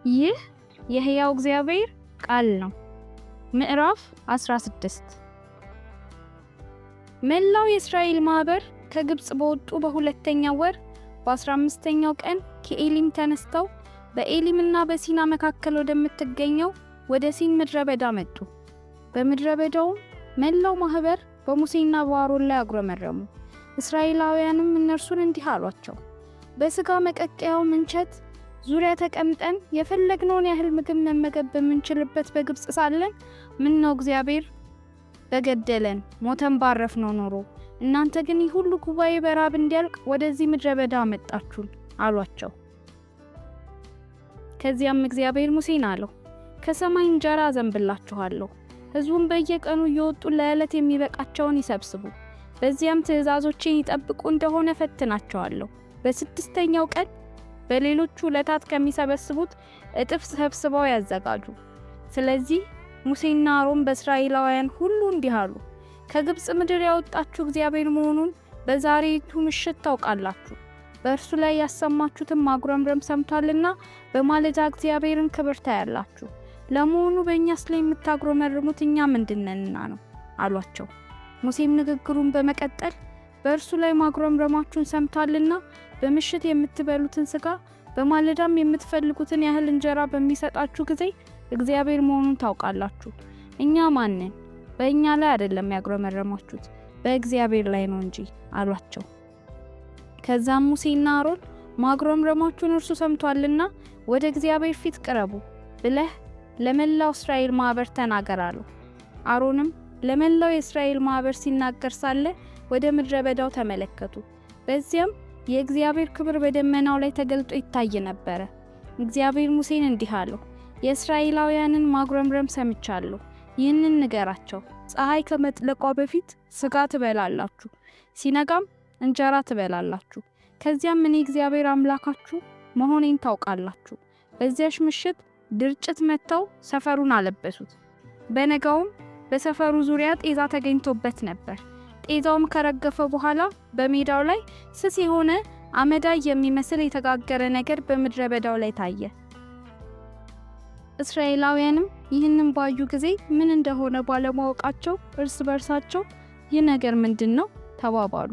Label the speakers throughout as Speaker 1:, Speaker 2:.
Speaker 1: ይህ የሕያው እግዚአብሔር ቃል ነው። ምዕራፍ 16 መላው የእስራኤል ማህበር ከግብጽ በወጡ በሁለተኛው ወር በ15ኛው ቀን ከኤሊም ተነስተው በኤሊምና በሲና መካከል ወደምትገኘው ወደ ሲን ምድረ በዳ መጡ። በምድረ በዳው መላው ማህበር በሙሴና በአሮን ላይ አጉረመረሙ። እስራኤላውያንም እነርሱን እንዲህ አሏቸው፣ በስጋ መቀቀያው እንጨት ዙሪያ ተቀምጠን የፈለግነውን ያህል ምግብ መመገብ በምንችልበት በግብጽ ሳለን ምን ነው እግዚአብሔር በገደለን ሞተን ባረፍነው ኖሮ፣ እናንተ ግን ይህ ሁሉ ጉባኤ በራብ እንዲያልቅ ወደዚህ ምድረ በዳ አመጣችሁን አሏቸው። ከዚያም እግዚአብሔር ሙሴን አለው፣ ከሰማይ እንጀራ አዘንብላችኋለሁ፣ ሕዝቡም በየቀኑ እየወጡ ለዕለት የሚበቃቸውን ይሰብስቡ፣ በዚያም ትእዛዞቼን ይጠብቁ እንደሆነ ፈትናቸዋለሁ። በስድስተኛው ቀን በሌሎቹ ዕለታት ከሚሰበስቡት እጥፍ ሰብስበው ያዘጋጁ። ስለዚህ ሙሴና አሮን በእስራኤላውያን ሁሉ እንዲህ አሉ፣ ከግብጽ ምድር ያወጣችሁ እግዚአብሔር መሆኑን በዛሬቱ ምሽት ታውቃላችሁ። በእርሱ ላይ ያሰማችሁትን ማጉረምረም ሰምቷልና በማለዳ እግዚአብሔርን ክብር ታያላችሁ። ለመሆኑ በእኛስ ላይ የምታጉረመርሙት እኛ ምንድነንና ነው አሏቸው። ሙሴም ንግግሩን በመቀጠል በእርሱ ላይ ማጉረምረማችሁን ሰምቷልና በምሽት የምትበሉትን ስጋ በማለዳም የምትፈልጉትን ያህል እንጀራ በሚሰጣችሁ ጊዜ እግዚአብሔር መሆኑን ታውቃላችሁ። እኛ ማንን? በእኛ ላይ አይደለም ያጉረመረማችሁት በእግዚአብሔር ላይ ነው እንጂ አሏቸው። ከዛም ሙሴና አሮን ማጉረምረማችሁን እርሱ ሰምቷልና ወደ እግዚአብሔር ፊት ቅረቡ ብለህ ለመላው እስራኤል ማህበር ተናገር አለው። አሮንም ለመላው የእስራኤል ማህበር ሲናገር ሳለ ወደ ምድረ በዳው ተመለከቱ። በዚያም የእግዚአብሔር ክብር በደመናው ላይ ተገልጦ ይታይ ነበር። እግዚአብሔር ሙሴን እንዲህ አለው፣ የእስራኤላውያንን ማጉረምረም ሰምቻለሁ። ይህንን ንገራቸው፣ ፀሐይ ከመጥለቋ በፊት ስጋ ትበላላችሁ፣ ሲነጋም እንጀራ ትበላላችሁ። ከዚያም እኔ እግዚአብሔር አምላካችሁ መሆኔን ታውቃላችሁ። በዚያሽ ምሽት ድርጭት መተው ሰፈሩን አለበሱት። በነጋውም በሰፈሩ ዙሪያ ጤዛ ተገኝቶበት ነበር። ጤዛውም ከረገፈ በኋላ በሜዳው ላይ ስስ የሆነ አመዳይ የሚመስል የተጋገረ ነገር በምድረ በዳው ላይ ታየ። እስራኤላውያንም ይህንን ባዩ ጊዜ ምን እንደሆነ ባለማወቃቸው እርስ በርሳቸው ይህ ነገር ምንድነው ተባባሉ።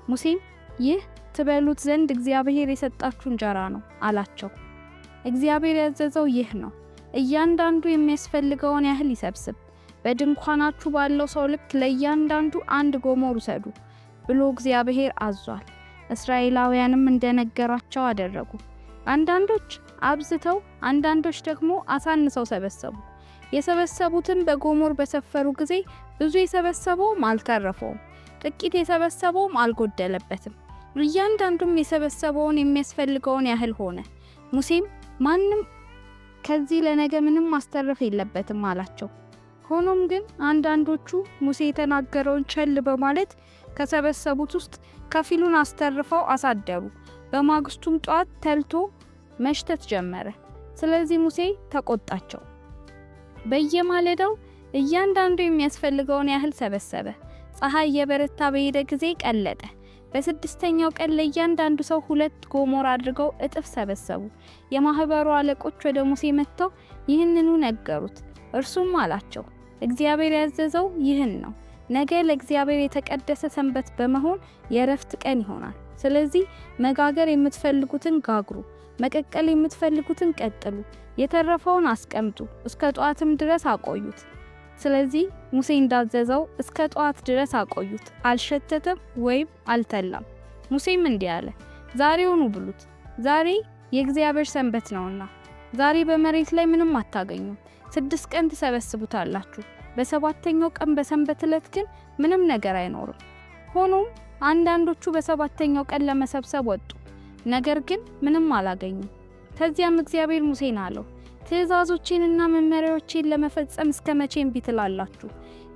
Speaker 1: ሙሴም ይህ ትበሉት ዘንድ እግዚአብሔር የሰጣችሁ እንጀራ ነው አላቸው። እግዚአብሔር ያዘዘው ይህ ነው፣ እያንዳንዱ የሚያስፈልገውን ያህል ይሰብስብ፣ በድንኳናችሁ ባለው ሰው ልክ ለእያንዳንዱ አንድ ጎሞር ውሰዱ ብሎ እግዚአብሔር አዟል። እስራኤላውያንም እንደነገራቸው አደረጉ። አንዳንዶች አብዝተው አንዳንዶች ደግሞ አሳንሰው ሰበሰቡ። የሰበሰቡትን በጎሞር በሰፈሩ ጊዜ ብዙ የሰበሰበውም አልተረፈውም፣ ጥቂት የሰበሰበውም አልጎደለበትም። እያንዳንዱም የሰበሰበውን የሚያስፈልገውን ያህል ሆነ። ሙሴም ማንም ከዚህ ለነገ ምንም ማስተረፍ የለበትም አላቸው። ሆኖም ግን አንዳንዶቹ ሙሴ የተናገረውን ቸል በማለት ከሰበሰቡት ውስጥ ከፊሉን አስተርፈው አሳደሩ። በማግስቱም ጧት ተልቶ መሽተት ጀመረ። ስለዚህ ሙሴ ተቆጣቸው። በየማለዳው እያንዳንዱ የሚያስፈልገውን ያህል ሰበሰበ። ፀሐይ የበረታ በሄደ ጊዜ ቀለጠ። በስድስተኛው ቀን ለእያንዳንዱ ሰው 2 ጎሞር አድርገው እጥፍ ሰበሰቡ። የማህበሩ አለቆች ወደ ሙሴ መጥተው ይህንኑ ነገሩት። እርሱም አላቸው፣ እግዚአብሔር ያዘዘው ይህን ነው። ነገ ለእግዚአብሔር የተቀደሰ ሰንበት በመሆን የረፍት ቀን ይሆናል። ስለዚህ መጋገር የምትፈልጉትን ጋግሩ፣ መቀቀል የምትፈልጉትን ቀጥሉ፣ የተረፈውን አስቀምጡ፣ እስከ ጧትም ድረስ አቆዩት። ስለዚህ ሙሴ እንዳዘዘው እስከ ጧት ድረስ አቆዩት፣ አልሸተተም ወይም አልተላም። ሙሴም እንዲህ አለ፣ ዛሬውኑ ብሉት፣ ዛሬ የእግዚአብሔር ሰንበት ነውና። ዛሬ በመሬት ላይ ምንም አታገኙም፣ 6 ቀን ትሰበስቡታላችሁ። በሰባተኛው ቀን በሰንበት ዕለት ግን ምንም ነገር አይኖርም። ሆኖም አንዳንዶቹ በሰባተኛው ቀን ለመሰብሰብ ወጡ፣ ነገር ግን ምንም አላገኙም። ከዚያም እግዚአብሔር ሙሴን አለው፣ ትእዛዞቼንና መመሪያዎቼን ለመፈጸም እስከ መቼ እምቢ ትላላችሁ?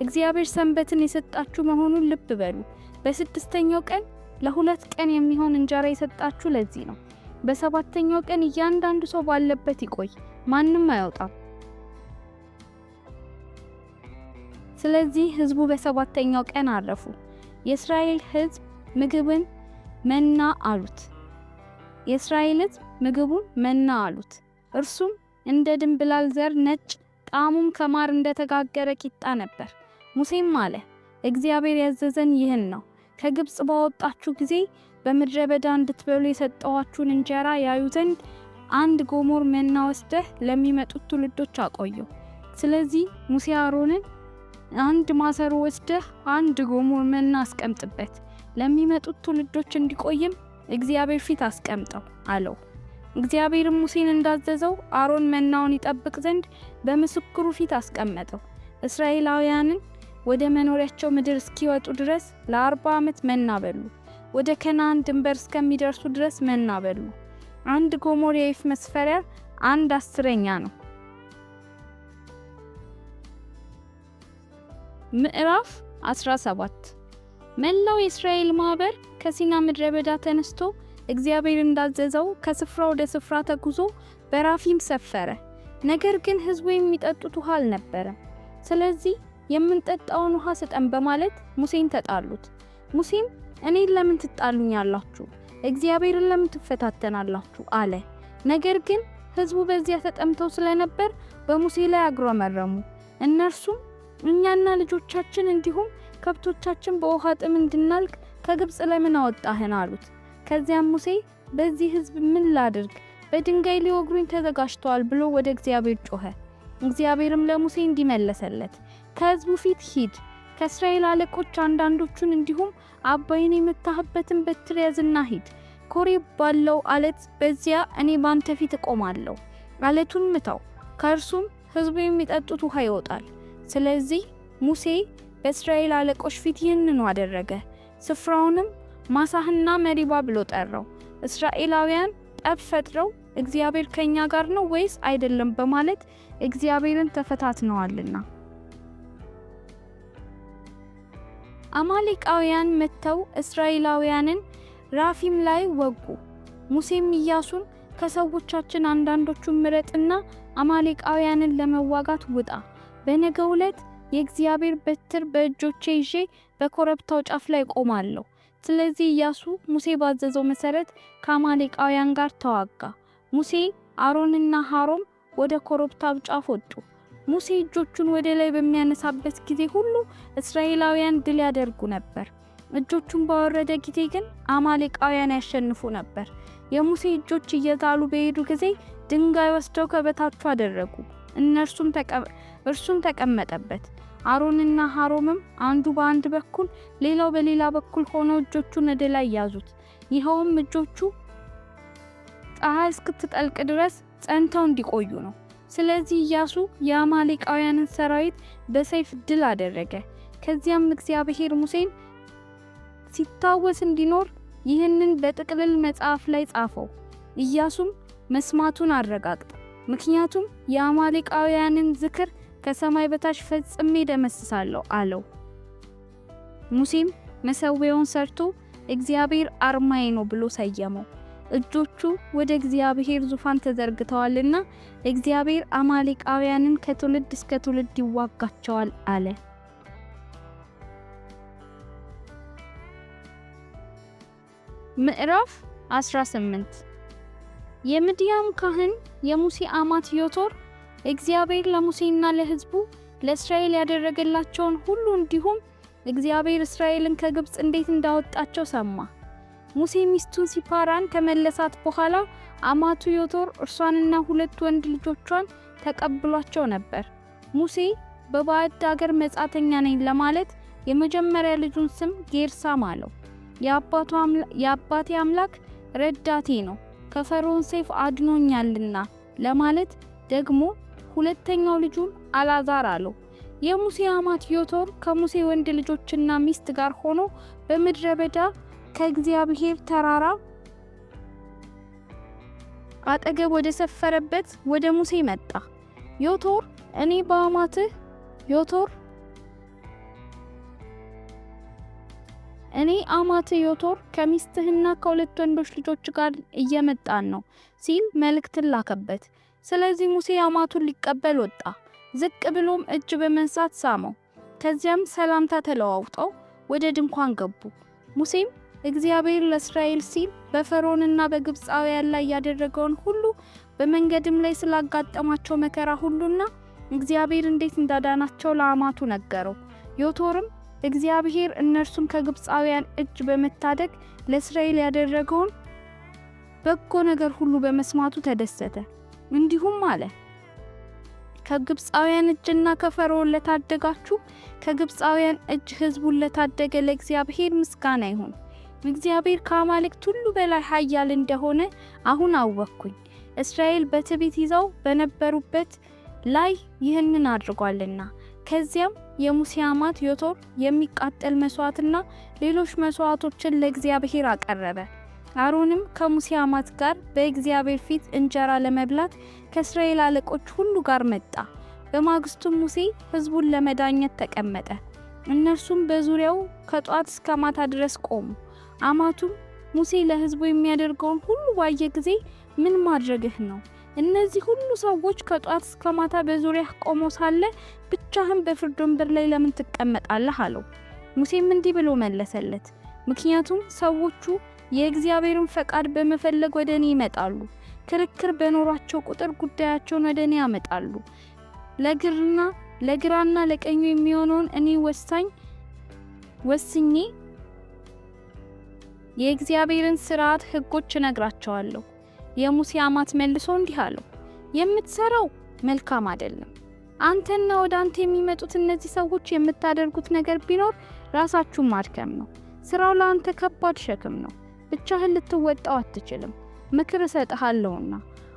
Speaker 1: እግዚአብሔር ሰንበትን የሰጣችሁ መሆኑን ልብ በሉ። በስድስተኛው ቀን ለ2 ቀን የሚሆን እንጀራ የሰጣችሁ ለዚህ ነው። በሰባተኛው ቀን እያንዳንዱ ሰው ባለበት ይቆይ፣ ማንም አይወጣም። ስለዚህ ሕዝቡ በሰባተኛው ቀን አረፉ። የእስራኤል ሕዝብ ምግቡን መና አሉት። እርሱም እንደ ድንብላል ዘር ነጭ፣ ጣዕሙም ከማር እንደተጋገረ ቂጣ ነበር። ሙሴም አለ፣ እግዚአብሔር ያዘዘን ይህን ነው፣ ከግብጽ ባወጣችሁ ጊዜ በምድረ በዳ እንድትበሉ የሰጠኋችሁን እንጀራ ያዩ ዘንድ 1 ጎሞር መና ወስደህ ለሚመጡት ትውልዶች አቆየው። ስለዚህ ሙሴ አሮንን 1 ማሰሮ ወስደህ 1 ጎሞር መና አስቀምጥበት፣ ለሚመጡት ትውልዶች እንዲቆይም እግዚአብሔር ፊት አስቀምጠው አለው። እግዚአብሔርም ሙሴን እንዳዘዘው አሮን መናውን ይጠብቅ ዘንድ በምስክሩ ፊት አስቀመጠው። እስራኤላውያንን ወደ መኖሪያቸው ምድር እስኪወጡ ድረስ ለ40 ዓመት መና በሉ። ወደ ከነዓን ድንበር እስከሚደርሱ ድረስ መና በሉ። 1 ጎሞር የኢፍ መስፈሪያ 1/10 ነው። ምዕራፍ 17 መላው የእስራኤል ማህበር ከሲና ምድረ በዳ ተነስቶ እግዚአብሔር እንዳዘዘው ከስፍራ ወደ ስፍራ ተጉዞ በራፊም ሰፈረ። ነገር ግን ሕዝቡ የሚጠጡት ውሃ አልነበረም። ስለዚህ የምንጠጣውን ውሃ ስጠን በማለት ሙሴን ተጣሉት። ሙሴም እኔን ለምን ትጣሉኛላችሁ? እግዚአብሔርን ለምን ትፈታተናላችሁ? አለ። ነገር ግን ሕዝቡ በዚያ ተጠምተው ስለነበር በሙሴ ላይ አጉረመረሙ። እነርሱም እኛና ልጆቻችን እንዲሁም ከብቶቻችን በውሃ ጥም እንድናልቅ ከግብጽ ለምን አወጣህን? አሉት። ከዚያም ሙሴ በዚህ ሕዝብ ምን ላድርግ? በድንጋይ ሊወግሩኝ ተዘጋጅተዋል ብሎ ወደ እግዚአብሔር ጮኸ። እግዚአብሔርም ለሙሴ እንዲመለሰለት ከሕዝቡ ፊት ሂድ፣ ከእስራኤል አለቆች አንዳንዶቹን እንዲሁም አባይን የምታህበትን በትር ያዝና ሂድ። ኮሬብ ባለው አለት በዚያ እኔ ባንተ ፊት እቆማለሁ። አለቱን ምታው፣ ከእርሱም ሕዝቡ የሚጠጡት ውሃ ይወጣል። ስለዚህ ሙሴ በእስራኤል አለቆች ፊት ይህንኑ አደረገ። ስፍራውንም ማሳህና መሪባ ብሎ ጠራው። እስራኤላውያን ጠብ ፈጥረው እግዚአብሔር ከኛ ጋር ነው ወይስ አይደለም በማለት እግዚአብሔርን ተፈታትነዋልና። አማሌቃውያን መተው እስራኤላውያንን ራፊም ላይ ወጉ። ሙሴም ኢያሱን ከሰዎቻችን አንዳንዶቹን ምረጥና አማሌቃውያንን ለመዋጋት ውጣ፣ በነገው ዕለት የእግዚአብሔር በትር በእጆቼ ይዤ በኮረብታው ጫፍ ላይ ቆማለሁ። ስለዚህ ኢያሱ ሙሴ ባዘዘው መሰረት ከአማሌቃውያን ጋር ተዋጋ። ሙሴ አሮንና ሐሮም ወደ ኮረብታው ጫፍ ወጡ። ሙሴ እጆቹን ወደ ላይ በሚያነሳበት ጊዜ ሁሉ እስራኤላውያን ድል ያደርጉ ነበር። እጆቹን ባወረደ ጊዜ ግን አማሌቃውያን ያሸንፉ ነበር። የሙሴ እጆች እየዛሉ በሄዱ ጊዜ ድንጋይ ወስደው ከበታቹ አደረጉ። እርሱም ተቀመጠበት። አሮንና ሐሮምም አንዱ በአንድ በኩል ሌላው በሌላ በኩል ሆነው እጆቹን ወደ ላይ ያዙት። ይኸውም እጆቹ ፀሐይ እስክትጠልቅ ድረስ ጸንተው እንዲቆዩ ነው። ስለዚህ ኢያሱ የአማሌቃውያንን ሰራዊት በሰይፍ ድል አደረገ። ከዚያም እግዚአብሔር ሙሴን ሲታወስ እንዲኖር ይህንን በጥቅልል መጽሐፍ ላይ ጻፈው። ኢያሱም መስማቱን አረጋግጠ፣ ምክንያቱም የአማሌቃውያንን ዝክር ከሰማይ በታች ፈጽሜ ደመስሳለሁ አለው። ሙሴም መሠዊያውን ሰርቶ እግዚአብሔር አርማዬ ነው ብሎ ሰየመው። እጆቹ ወደ እግዚአብሔር ዙፋን ተዘርግተዋልና እግዚአብሔር አማሌቃውያንን ከትውልድ እስከ ትውልድ ይዋጋቸዋል አለ። ምዕራፍ 18 የምድያም ካህን የሙሴ አማት ዮቶር እግዚአብሔር ለሙሴና ለሕዝቡ ለእስራኤል ያደረገላቸውን ሁሉ እንዲሁም እግዚአብሔር እስራኤልን ከግብጽ እንዴት እንዳወጣቸው ሰማ። ሙሴ ሚስቱን ሲፓራን ከመለሳት በኋላ አማቱ ዮቶር እርሷንና 2 ወንድ ልጆቿን ተቀብሏቸው ነበር። ሙሴ በባዕድ አገር መጻተኛ ነኝ ለማለት የመጀመሪያ ልጁን ስም ጌርሳም አለው። የአባቴ አምላክ ረዳቴ ነው፣ ከፈርዖን ሰይፍ አድኖኛልና ለማለት ደግሞ ሁለተኛው ልጁን አልዓዛር አለው። የሙሴ አማት ዮቶር ከሙሴ ወንድ ልጆችና ሚስት ጋር ሆኖ በምድረ በዳ ከእግዚአብሔር ተራራ አጠገብ ወደ ሰፈረበት ወደ ሙሴ መጣ። ዮቶር እኔ አማትህ ዮቶር ከሚስትህና ከ2 ወንዶች ልጆች ጋር እየመጣን ነው ሲል መልእክትን ላከበት። ስለዚህ ሙሴ አማቱን ሊቀበል ወጣ። ዝቅ ብሎም እጅ በመንሳት ሳመው። ከዚያም ሰላምታ ተለዋውጠው ወደ ድንኳን ገቡ። ሙሴም እግዚአብሔር ለእስራኤል ሲል በፈርዖንና በግብጻውያን ላይ ያደረገውን ሁሉ በመንገድም ላይ ስላጋጠማቸው መከራ ሁሉና እግዚአብሔር እንዴት እንዳዳናቸው ለአማቱ ነገረው። ዮቶርም እግዚአብሔር እነርሱን ከግብፃውያን እጅ በመታደግ ለእስራኤል ያደረገውን በጎ ነገር ሁሉ በመስማቱ ተደሰተ። እንዲሁም አለ፣ ከግብፃውያን እጅና ከፈርዖን ለታደጋችሁ ከግብፃውያን እጅ ሕዝቡን ለታደገ ለእግዚአብሔር ምስጋና ይሁን። እግዚአብሔር ከአማልክት ሁሉ በላይ ኃያል እንደሆነ አሁን አወቅኩኝ። እስራኤል በትዕቢት ይዘው በነበሩበት ላይ ይህንን አድርጓልና። ከዚያም የሙሴ አማት ዮቶር የሚቃጠል መስዋዕትና ሌሎች መስዋዕቶችን ለእግዚአብሔር አቀረበ። አሮንም ከሙሴ አማት ጋር በእግዚአብሔር ፊት እንጀራ ለመብላት ከእስራኤል አለቆች ሁሉ ጋር መጣ። በማግስቱም ሙሴ ሕዝቡን ለመዳኘት ተቀመጠ። እነርሱም በዙሪያው ከጧት እስከ ማታ ድረስ ቆሙ። አማቱም ሙሴ ለሕዝቡ የሚያደርገውን ሁሉ ባየ ጊዜ ምን ማድረግህ ነው? እነዚህ ሁሉ ሰዎች ከጧት እስከ ማታ በዙሪያህ ቆመው ሳለ ብቻህን በፍርድ ወንበር ላይ ለምን ትቀመጣለህ? አለው። ሙሴም እንዲህ ብሎ መለሰለት፣ ምክንያቱም ሰዎቹ የእግዚአብሔርን ፈቃድ በመፈለግ ወደ እኔ ይመጣሉ። ክርክር በኖራቸው ቁጥር ጉዳያቸውን ወደ እኔ ያመጣሉ። ለግራና ለቀኙ የሚሆነውን እኔ ወስኜ የእግዚአብሔርን ሥርዓት ሕጎች እነግራቸዋለሁ። የሙሴ አማት መልሶ እንዲህ አለው፣ የምትሰራው መልካም አይደለም። አንተና ወደ አንተ የሚመጡት እነዚህ ሰዎች የምታደርጉት ነገር ቢኖር ራሳችሁን ማድከም ነው። ስራው ለአንተ ከባድ ሸክም ነው። ብቻህን ልትወጣው አትችልም። ምክር እሰጥሃለሁና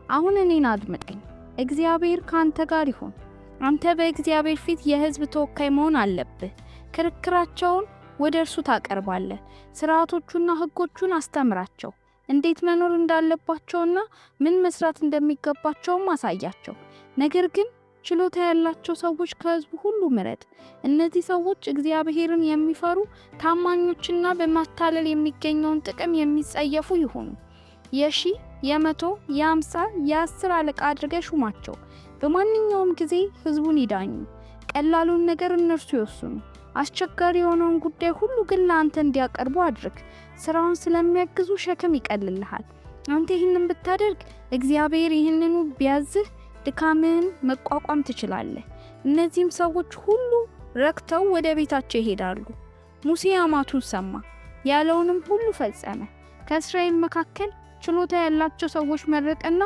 Speaker 1: አሁን እኔን አድምጠኝ። እግዚአብሔር ካንተ ጋር ይሁን። አንተ በእግዚአብሔር ፊት የሕዝብ ተወካይ መሆን አለብህ። ክርክራቸውን ወደ እርሱ ታቀርባለህ። ሥርዓቶቹና ሕጎቹን አስተምራቸው። እንዴት መኖር እንዳለባቸውና ምን መስራት እንደሚገባቸውም አሳያቸው። ነገር ግን ችሎታ ያላቸው ሰዎች ከሕዝቡ ሁሉ ምረጥ። እነዚህ ሰዎች እግዚአብሔርን የሚፈሩ ታማኞችና በማታለል የሚገኘውን ጥቅም የሚጸየፉ ይሁኑ። የ1,000 የ100 የ50 የ10 አለቃ አድርገህ ሹማቸው። በማንኛውም ጊዜ ሕዝቡን ይዳኙ። ቀላሉን ነገር እነርሱ ይወስኑ። አስቸጋሪ የሆነውን ጉዳይ ሁሉ ግን ለአንተ እንዲያቀርቡ አድርግ። ስራውን ስለሚያግዙ ሸክም ይቀልልሃል። አንተ ይህንን ብታደርግ እግዚአብሔር ይህንኑ ቢያዝህ ድካምህን መቋቋም ትችላለህ። እነዚህም ሰዎች ሁሉ ረክተው ወደ ቤታቸው ይሄዳሉ። ሙሴ አማቱን ሰማ፣ ያለውንም ሁሉ ፈጸመ። ከእስራኤል መካከል ችሎታ ያላቸው ሰዎች መረጠና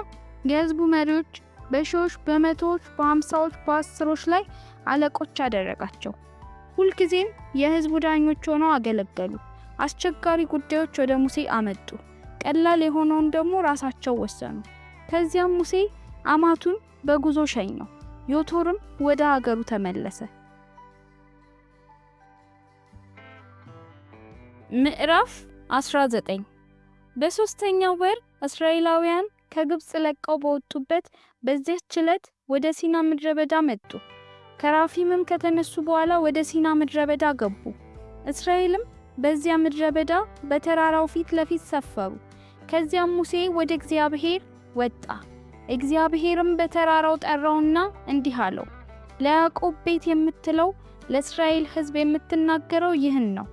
Speaker 1: የሕዝቡ መሪዎች በሺዎች፣ በመቶዎች፣ በ50ዎች፣ በ10ዎች ላይ አለቆች አደረጋቸው። ሁልጊዜም የሕዝቡ ዳኞች ሆነው አገለገሉ። አስቸጋሪ ጉዳዮች ወደ ሙሴ አመጡ፣ ቀላል የሆነውን ደግሞ ራሳቸው ወሰኑ። ከዚያም ሙሴ አማቱን በጉዞ ሸኘው። ዮቶርም ወደ ሀገሩ ተመለሰ። ምዕራፍ 19 በ3ኛው ወር እስራኤላውያን ከግብጽ ለቀው በወጡበት በዚያች ዕለት ወደ ሲና ምድረ በዳ መጡ። ከራፊምም ከተነሱ በኋላ ወደ ሲና ምድረ በዳ ገቡ። እስራኤልም በዚያ ምድረ በዳ በተራራው ፊት ለፊት ሰፈሩ። ከዚያም ሙሴ ወደ እግዚአብሔር ወጣ። እግዚአብሔርም በተራራው ጠራውና እንዲህ አለው፣ ለያዕቆብ ቤት የምትለው ለእስራኤል ሕዝብ የምትናገረው ይህን ነው።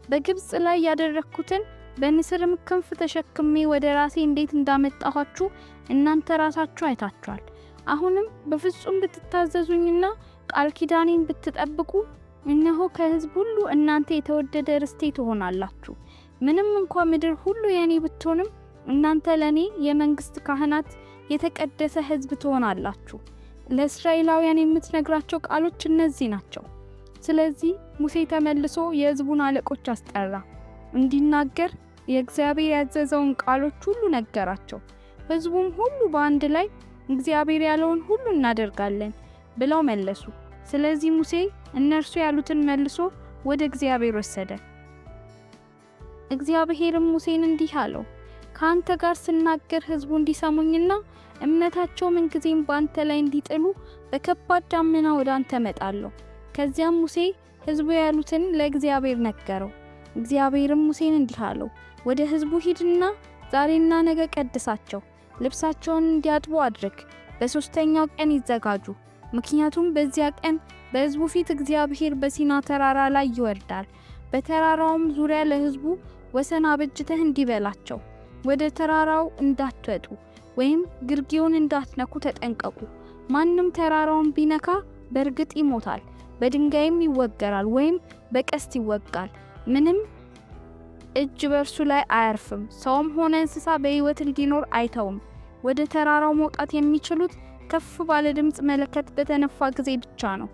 Speaker 1: በግብጽ ላይ ያደረኩትን በንስርም ክንፍ ተሸክሜ ወደ ራሴ እንዴት እንዳመጣኋችሁ እናንተ ራሳችሁ አይታችኋል። አሁንም በፍጹም ብትታዘዙኝና ቃል ኪዳኔን ብትጠብቁ እነሆ ከሕዝብ ሁሉ እናንተ የተወደደ ርስቴ ትሆናላችሁ። ምንም እንኳን ምድር ሁሉ የኔ ብትሆንም እናንተ ለኔ የመንግስት ካህናት፣ የተቀደሰ ሕዝብ ትሆናላችሁ። ለእስራኤላውያን የምትነግራቸው ቃሎች እነዚህ ናቸው። ስለዚህ ሙሴ ተመልሶ የሕዝቡን አለቆች አስጠራ፣ እንዲናገር የእግዚአብሔር ያዘዘውን ቃሎች ሁሉ ነገራቸው። ሕዝቡም ሁሉ በአንድ ላይ እግዚአብሔር ያለውን ሁሉ እናደርጋለን ብለው መለሱ። ስለዚህ ሙሴ እነርሱ ያሉትን መልሶ ወደ እግዚአብሔር ወሰደ። እግዚአብሔርም ሙሴን እንዲህ አለው፣ ካንተ ጋር ስናገር ሕዝቡ እንዲሰሙኝና እምነታቸው ምንጊዜም ባንተ ላይ እንዲጥሉ በከባድ ደመና ወደ አንተ መጣለሁ። ከዚያም ሙሴ ሕዝቡ ያሉትን ለእግዚአብሔር ነገረው። እግዚአብሔርም ሙሴን እንዲህ አለው፣ ወደ ሕዝቡ ሂድና ዛሬና ነገ ቀድሳቸው፣ ልብሳቸውን እንዲያጥቡ አድርግ። በ3ኛው ቀን ይዘጋጁ፣ ምክንያቱም በዚያ ቀን በሕዝቡ ፊት እግዚአብሔር በሲና ተራራ ላይ ይወርዳል። በተራራውም ዙሪያ ለሕዝቡ ወሰን አበጅተህ እንዲበላቸው ወደ ተራራው እንዳትወጡ ወይም ግርጌውን እንዳትነኩ ተጠንቀቁ። ማንም ተራራውን ቢነካ በእርግጥ ይሞታል፣ በድንጋይም ይወገራል ወይም በቀስት ይወጋል። ምንም እጅ በእርሱ ላይ አያርፍም። ሰውም ሆነ እንስሳ በሕይወት እንዲኖር አይተውም። ወደ ተራራው መውጣት የሚችሉት ከፍ ባለ ድምፅ መለከት በተነፋ ጊዜ ብቻ ነው።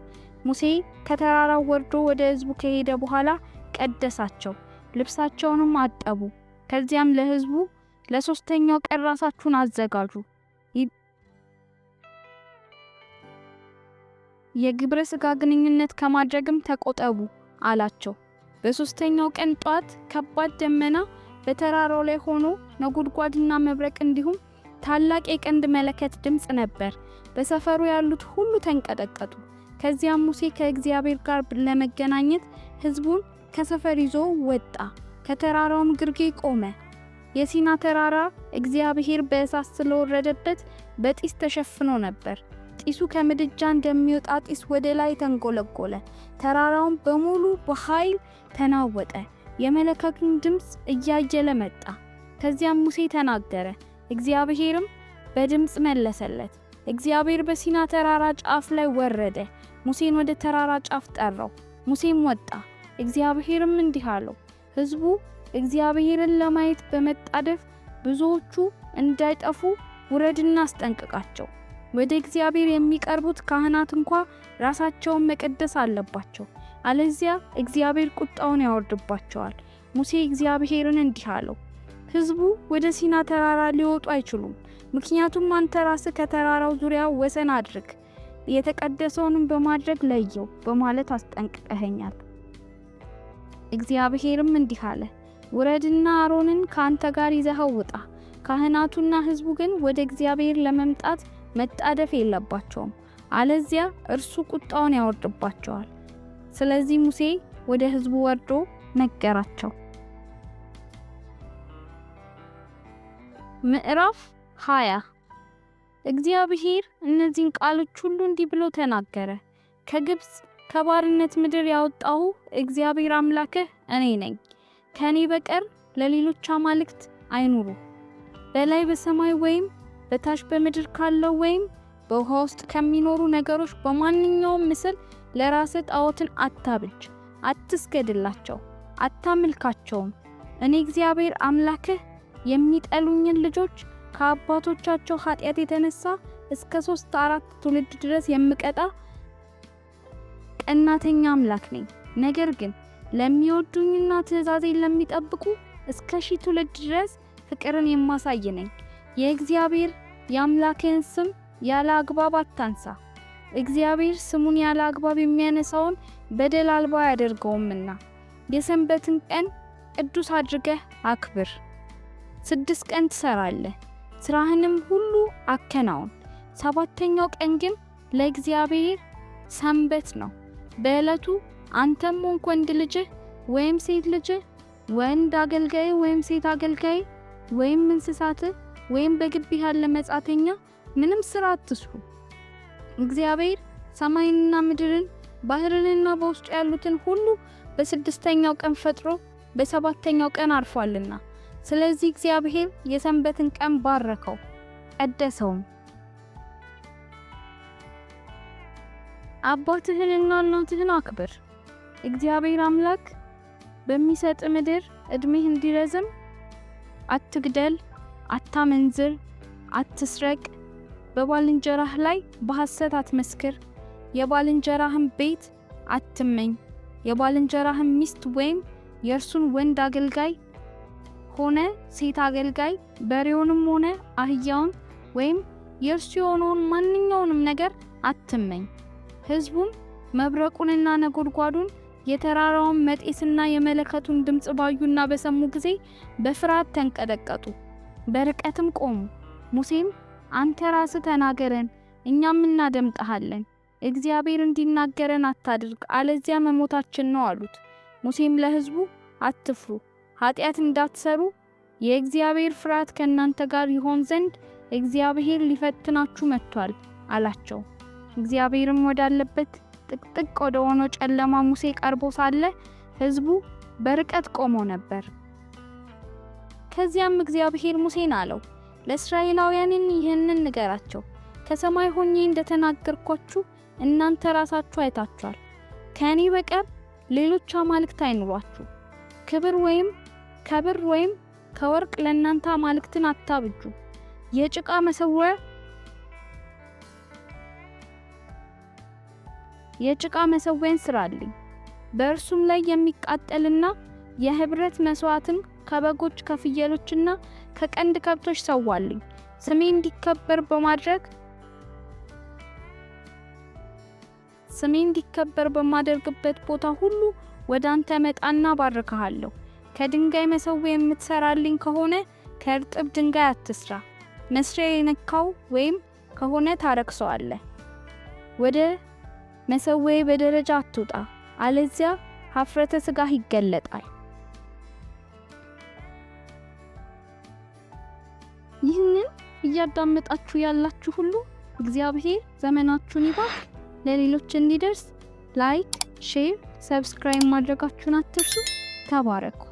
Speaker 1: ሙሴ ከተራራው ወርዶ ወደ ሕዝቡ ከሄደ በኋላ ቀደሳቸው፣ ልብሳቸውንም አጠቡ። ከዚያም ለሕዝቡ ለሶስተኛው ቀን ራሳችሁን አዘጋጁ፣ የግብረ ሥጋ ግንኙነት ከማድረግም ተቆጠቡ አላቸው። በሶስተኛው ቀን ጧት ከባድ ደመና በተራራው ላይ ሆኖ ነጎድጓድና መብረቅ እንዲሁም ታላቅ የቀንድ መለከት ድምፅ ነበር። በሰፈሩ ያሉት ሁሉ ተንቀጠቀጡ። ከዚያም ሙሴ ከእግዚአብሔር ጋር ለመገናኘት ሕዝቡን ከሰፈር ይዞ ወጣ። ከተራራውም ግርጌ ቆመ። የሲና ተራራ እግዚአብሔር በእሳት ስለወረደበት በጢስ ተሸፍኖ ነበር። ጢሱ ከምድጃ እንደሚወጣ ጢስ ወደ ላይ ተንጎለጎለ። ተራራውን በሙሉ በኃይል ተናወጠ። የመለከቱን ድምፅ እያየለ መጣ። ከዚያም ሙሴ ተናገረ፣ እግዚአብሔርም በድምፅ መለሰለት። እግዚአብሔር በሲና ተራራ ጫፍ ላይ ወረደ። ሙሴን ወደ ተራራ ጫፍ ጠራው። ሙሴም ወጣ። እግዚአብሔርም እንዲህ አለው፣ ሕዝቡ እግዚአብሔርን ለማየት በመጣደፍ ብዙዎቹ እንዳይጠፉ ውረድና አስጠንቅቃቸው። ወደ እግዚአብሔር የሚቀርቡት ካህናት እንኳ ራሳቸውን መቀደስ አለባቸው፣ አለዚያ እግዚአብሔር ቁጣውን ያወርድባቸዋል። ሙሴ እግዚአብሔርን እንዲህ አለው፣ ሕዝቡ ወደ ሲና ተራራ ሊወጡ አይችሉም፣ ምክንያቱም አንተ ራስህ ከተራራው ዙሪያ ወሰን አድርግ፣ የተቀደሰውንም በማድረግ ለየው በማለት አስጠንቅቀኸኛል። እግዚአብሔርም እንዲህ አለ፣ ውረድና አሮንን ከአንተ ጋር ይዘኸው ውጣ። ካህናቱና ሕዝቡ ግን ወደ እግዚአብሔር ለመምጣት መጣደፍ የለባቸውም፣ አለዚያ እርሱ ቁጣውን ያወርድባቸዋል። ስለዚህ ሙሴ ወደ ሕዝቡ ወርዶ ነገራቸው። ምዕራፍ 20 እግዚአብሔር እነዚህን ቃሎች ሁሉ እንዲህ ብሎ ተናገረ። ከግብጽ ከባርነት ምድር ያወጣሁ እግዚአብሔር አምላክህ እኔ ነኝ። ከኔ በቀር ለሌሎች አማልክት አይኑሩ። በላይ በሰማይ ወይም በታች በምድር ካለው ወይም በውሃ ውስጥ ከሚኖሩ ነገሮች በማንኛውም ምስል ለራስህ ጣዖትን አታብጅ፣ አትስገድላቸው፣ አታምልካቸውም። እኔ እግዚአብሔር አምላክህ የሚጠሉኝን ልጆች ከአባቶቻቸው ኃጢአት የተነሳ እስከ 3-4 ትውልድ ድረስ የምቀጣ ቀናተኛ አምላክ ነኝ። ነገር ግን ለሚወዱኝና ትእዛዜን ለሚጠብቁ እስከ 1000 ትውልድ ድረስ ፍቅርን የማሳይ ነኝ። የእግዚአብሔር የአምላክህን ስም ያለ አግባብ አታንሳ። እግዚአብሔር ስሙን ያለ አግባብ የሚያነሳውን በደል አልባ አያደርገውምና። የሰንበትን ቀን ቅዱስ አድርገህ አክብር። 6 ቀን ትሰራለህ፣ ስራህንም ሁሉ አከናውን። 7ኛው ቀን ግን ለእግዚአብሔር ሰንበት ነው። በዕለቱ አንተም ሆንክ ወንድ ልጅህ ወይም ሴት ልጅህ፣ ወንድ አገልጋይ ወይም ሴት አገልጋይ፣ ወይም እንስሳትህ ወይም በግቢ ያለ መጻተኛ ምንም ስራ አትስሩ። እግዚአብሔር ሰማይንና ምድርን ባህርንና በውስጡ ያሉትን ሁሉ በ6ኛው ቀን ፈጥሮ በ7ኛው ቀን አርፏልና። ስለዚህ እግዚአብሔር የሰንበትን ቀን ባረከው ቀደሰውም። አባትህንና እናትህን አክብር። እግዚአብሔር አምላክ በሚሰጥ ምድር እድሜህ እንዲረዝም አትግደል፣ አታመንዝር፣ አትስረቅ፣ በባልንጀራህ ላይ በሐሰት አትመስክር፣ የባልንጀራህን ቤት አትመኝ፣ የባልንጀራህን ሚስት ወይም የእርሱን ወንድ አገልጋይ ሆነ ሴት አገልጋይ፣ በሬውንም ሆነ አህያውን ወይም የእርሱ የሆነውን ማንኛውንም ነገር አትመኝ። ሕዝቡም መብረቁንና ነጎድጓዱን የተራራውን መጤስና የመለከቱን ድምፅ ባዩና በሰሙ ጊዜ በፍርሃት ተንቀጠቀጡ፣ በርቀትም ቆሙ። ሙሴም አንተ ራስህ ተናገረን፣ እኛም እናደምጥሃለን። እግዚአብሔር እንዲናገረን አታድርግ፣ አለዚያ መሞታችን ነው አሉት። ሙሴም ለሕዝቡ አትፍሩ፣ ኃጢአት እንዳትሰሩ የእግዚአብሔር ፍርሃት ከእናንተ ጋር ይሆን ዘንድ እግዚአብሔር ሊፈትናችሁ መጥቷል አላቸው። እግዚአብሔርም ወዳለበት ጥቅጥቅ ወደ ሆነው ጨለማ ሙሴ ቀርቦ ሳለ ሕዝቡ በርቀት ቆሞ ነበር። ከዚያም እግዚአብሔር ሙሴን አለው፣ ለእስራኤላውያን ይህንን ንገራቸው፣ ከሰማይ ሆኜ እንደተናገርኳችሁ እናንተ ራሳችሁ አይታችኋል። ከኔ በቀር ሌሎች አማልክት አይኑሯችሁ። ከብር ወይም ከወርቅ ለእናንተ አማልክትን አታብጁ። የጭቃ መሰዊያን ስራልኝ፣ በእርሱም ላይ የሚቃጠልና የህብረት መስዋዕትን ከበጎች ከፍየሎችና ከቀንድ ከብቶች ሰዋልኝ። ስሜ እንዲከበር በማደርግበት ቦታ ሁሉ ወደ አንተ መጣና ባርካለሁ። ከድንጋይ መሰዊያ የምትሰራልኝ ከሆነ ከእርጥብ ድንጋይ አትስራ። መስሪያ የነካው ወይም ከሆነ ታረክሰዋለህ። ወደ መሰዊያ በደረጃ አትውጣ፣ አለዚያ ኀፍረተ ሥጋህ ይገለጣል። ይህንን እያዳመጣችሁ ያላችሁ ሁሉ እግዚአብሔር ዘመናችሁን ይባርክ። ለሌሎች እንዲደርስ ላይክ፣ ሼር፣ ሰብስክራይብ ማድረጋችሁን አትርሱ። ተባረኩ።